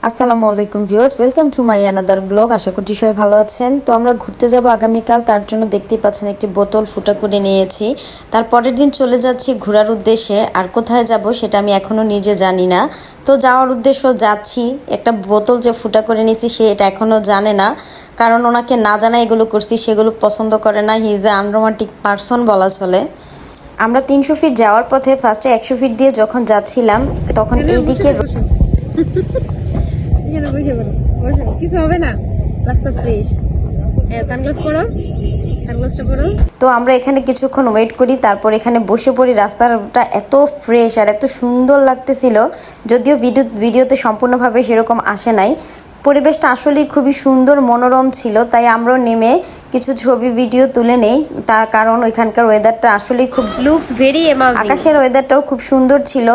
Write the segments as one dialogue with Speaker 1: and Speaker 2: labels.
Speaker 1: আসসালামু আলাইকুম viewers, welcome to my another blog. আশা করছি সবাই ভালো আছেন। তো আমরা ঘুরতে যাব আগামীকাল, তার জন্য দেখতেই পাচ্ছেন একটি বোতল ফুটা করে নিয়েছি। তার পরের দিন চলে যাচ্ছি ঘোরার উদ্দেশ্যে। আর কোথায় যাব সেটা আমি এখনও নিজে জানি না। তো যাওয়ার উদ্দেশ্য যাচ্ছি, একটা বোতল যে ফুটা করে নিয়েছি সে এটা এখনও জানে না, কারণ ওনাকে না জানা এগুলো করছি, সেগুলো পছন্দ করে না। He is a unromantic person বলা চলে। আমরা 300 ফিট যাওয়ার পথে ফার্স্টে 100 ফিট দিয়ে যখন যাচ্ছিলাম তখন এইদিকে
Speaker 2: এখানে বসে পড়ো, বসো, কিছু হবে না, রাস্তা ফ্রেশ। সানগ্লাস পরো, সানগ্লাসটা পরো।
Speaker 1: তো আমরা এখানে কিছুক্ষণ ওয়েট করি, তারপর এখানে বসে পড়ি। রাস্তাটা এত ফ্রেশ আর এত সুন্দর লাগতেছিল, যদিও ভিডিওতে সম্পূর্ণভাবে সেরকম আসে নাই। পরিবেশটা আসলেই খুবই সুন্দর মনোরম ছিল, তাই আমরাও নেমে কিছু ছবি ভিডিও তুলে নেই। তার কারণ ওইখানকার ওয়েদারটা আসলেই খুব
Speaker 2: লুকস ভেরি অ্যামেজিং।
Speaker 1: আকাশের ওয়েদারটাও খুব সুন্দর ছিল,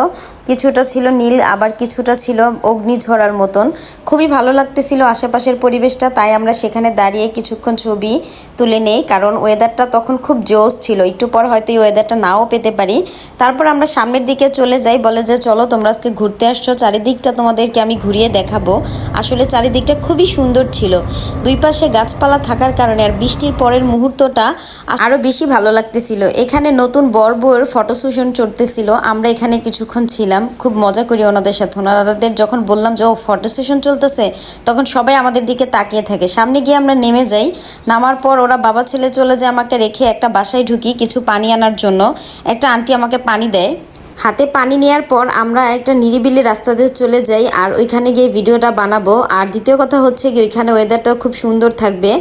Speaker 1: কিছুটা ছিল নীল আবার কিছুটা ছিল অগ্নিঝরার মতন। খুবই ভালো লাগতেছিল আশেপাশের পরিবেশটা, তাই আমরা সেখানে দাঁড়িয়ে কিছুক্ষণ ছবি তুলে নেই, কারণ ওয়েদারটা তখন খুব জোশ ছিল। একটু পর হয়তো এই ওয়েদারটা নাও পেতে পারি। তারপর আমরা সামনের দিকে চলে যাই, বলে যে চলো তোমরা আজকে ঘুরতে আসছো, চারিদিকটা তোমাদেরকে আমি ঘুরিয়ে দেখাবো। আসলে চারিদিকটা খুবই সুন্দর ছিল, দুই পাশে গাছপালা থাকার কারণে আর বৃষ্টির পরের মুহূর্তটা আরও বেশি ভালো লাগতেছিল। এখানে নতুন বর বউয়ের ফটো সেশন চলতেছিল, আমরা এখানে কিছুক্ষণ ছিলাম, খুব মজা করি ওনাদের সাথে। ওনাদের যখন বললাম যে ও ফটো সেশন চলতেছে, তখন সবাই আমাদের দিকে তাকিয়ে থাকে। সামনে গিয়ে আমরা নেমে যাই, নামার পর ওরা বাবা ছেলে চলে যায়, আমাকে রেখে একটা বাসায় ঢুকি কিছু পানি আনার জন্য। একটা আন্টি আমাকে পানি দেয়, হাতে পানি নেওয়ার পর আমরা একটা নিরিবিলি রাস্তা দিয়ে চলে যাই আর ওইখানে গিয়ে ভিডিওটা বানাবো। আর দ্বিতীয় কথা হচ্ছে কি, ওইখানে ওয়েদারটাও খুব সুন্দর থাকবে।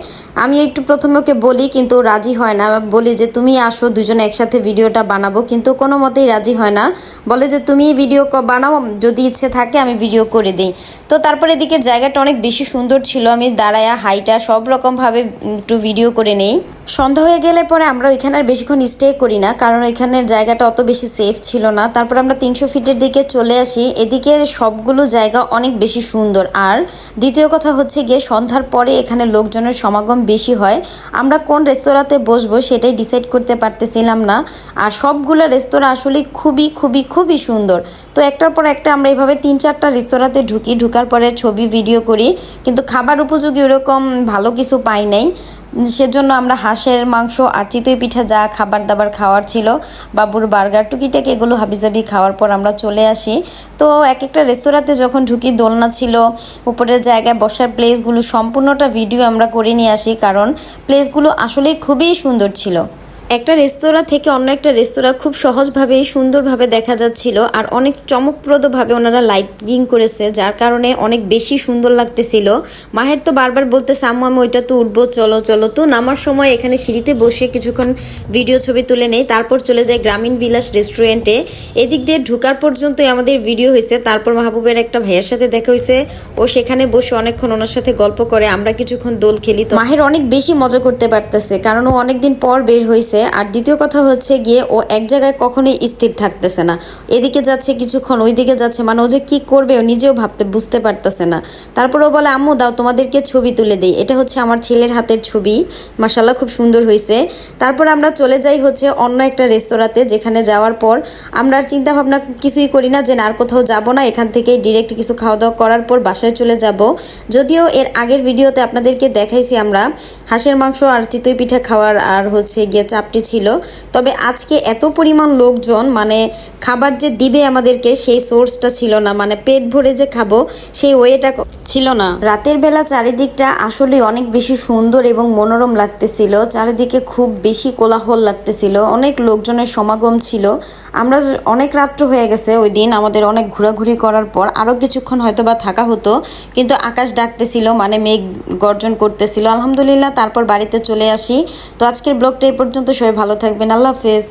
Speaker 1: আমি একটু প্রথমে ওকে বলি, কিন্তু রাজি হয় না। বলি যে তুমি আসো, দুজনে একসাথে ভিডিওটা বানাবো, কিন্তু কোনো মতেই রাজি হয় না। বলে যে তুমি ভিডিও বানাও, যদি ইচ্ছে থাকে আমি ভিডিও করে দিই। তো তারপরে এদিকের জায়গাটা অনেক বেশি সুন্দর ছিল, আমি দাঁড়ায়া হাইটা সব রকমভাবে একটু ভিডিও করে নেই। সন্ধ্যা হয়ে গেলে পরে আমরা ওইখানে আর বেশিক্ষণ স্টে করি না, কারণ ওইখানের জায়গাটা অত বেশি সেফ ছিল না। তারপর আমরা 300 ফিটের দিকে চলে আসি। এদিকে সবগুলো জায়গা অনেক বেশি সুন্দর। আর দ্বিতীয় কথা হচ্ছে গিয়ে সন্ধ্যার পরে এখানে লোকজনের সমাগম বেশি হয়। আমরা কোন রেস্তোরাঁতে বসবো সেটাই ডিসাইড করতে পারতেছিলাম না। আর সবগুলো রেস্তোরাঁ আসলে খুবই খুবই খুবই সুন্দর। তো একটার পর একটা আমরা এইভাবে 3-4টা রেস্তোরাঁতে ঢুকার পরে ছবি ভিডিও করি, কিন্তু খাবার উপযোগী ওরকম ভালো কিছু পাই নাই। সেজন্য আমরা হাঁসের মাংস আর চিতই পিঠা যা খাবার দাবার খাওয়ার ছিল, বাবুর বার্গার টুকিটাকি এগুলো হাবিজাবি খাওয়ার পর আমরা চলে আসি। তো এক একটা রেস্তোরাঁতে যখন ঢুকি দোলনা ছিল, উপরের জায়গায় বসার প্লেসগুলো সম্পূর্ণটা ভিডিও আমরা করে নিয়ে আসি, কারণ প্লেসগুলো আসলেই খুবই সুন্দর ছিল। একটা রেস্তোরাঁ থেকে অন্য একটা রেস্তোরাঁ খুব সহজভাবেই সুন্দরভাবে দেখা যাচ্ছিল, আর অনেক চমকপ্রদভাবে ওনারা লাইটিং করেছে, যার কারণে অনেক বেশি সুন্দর লাগতেছিল। মাহের তো বারবার বলতেছে আম্মু আমি ওইটা তো উঠবো, চলো চলো। তো নামার সময় এখানে সিঁড়িতে বসে কিছুক্ষণ ভিডিও ছবি তুলে নেই, তারপর চলে যায় গ্রামীণ বিলাস রেস্টুরেন্টে। এদিক দিয়ে ঢুকার পর্যন্তই আমাদের ভিডিও হয়েছে। তারপর মাহবুবের একটা ভাইয়ের সাথে দেখা হয়েছে, ও সেখানে বসে অনেকক্ষণ ওনার সাথে গল্প করে, আমরা কিছুক্ষণ দোল খেলি। তো মাহের অনেক বেশি মজা করতে পারতেছে, কারণ ও অনেকদিন পর বের হয়েছে। আর দ্বিতীয় কথা হচ্ছে গিয়ে ও এক জায়গায় কখনোই স্থির থাকতেছে না, এদিকে যাচ্ছে কিছুক্ষণ ওইদিকে যাচ্ছে, মানে ও যে কি করবে ও নিজেও বুঝতে পারতেছে না। তারপর ও বলে আম্মু দাও তোমাদেরকে ছবি তুলে দেই। এটা হচ্ছে আমার ছেলের হাতের ছবি, মাশাআল্লাহ খুব সুন্দর হয়েছে। তারপর আমরা চলে যাই হচ্ছে অন্য একটা রেস্তোরাঁতে, যেখানে যাওয়ার পর আমরা আর চিন্তা ভাবনা কিছুই করি না যে আর কোথাও যাব না, এখান থেকে ডিরেক্ট কিছু খাওয়া দাওয়া করার পর বাসায় চলে যাব। যদিও এর আগের ভিডিওতে আপনাদেরকে দেখাইছি আমরা হাঁসের মাংস আর চিতই পিঠা খাওয়ার আর হচ্ছে গিয়ে চাপটি ছিল, তবে আজকে এত পরিমাণ লোকজন, মানে খাবার যে দিবে আমাদেরকে সেই সোর্সটা ছিল না, মানে পেট ভরে যে খাবো সেই ওয়েটা ছিল না। রাতের বেলা চারিদিকটা আসলে অনেক বেশি সুন্দর এবং মনোরম লাগতেছিল, চারিদিকে খুব বেশি কোলাহল লাগতেছিল, অনেক লোকজনের সমাগম ছিল। আমরা অনেক রাত্র হয়ে গেছে ওই দিন, আমাদের অনেক ঘোরাঘুরি করার পর আরও কিছুক্ষণ হয়তো বা থাকা হতো, কিন্তু আকাশ ডাকতেছিল, মানে মেঘ গর্জন করতেছিল। আলহামদুলিল্লাহ তারপর বাড়িতে চলে আসি। তো আজকের ব্লগটা এই পর্যন্ত, সবাই ভালো থাকবেন, আল্লাহ হাফেজ।